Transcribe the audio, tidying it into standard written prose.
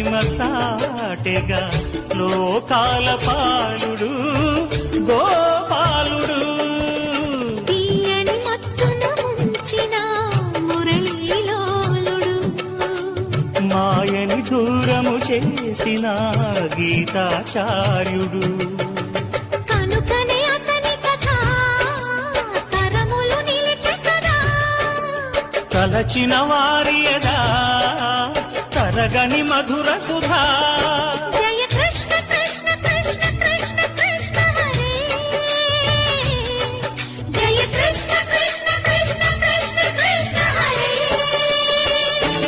మహిమ సాటెగా లోకాల పాలుడు గోపాలుడు. తీయని మత్తున ముంచిన మురళీలోలుడు, మాయని దూరము చేసిన గీతాచార్యుడు. కనుకనే అతని కథ తరములు నిలిచె కదా, తలచిన వారియదా తరగని మధుర సుధా.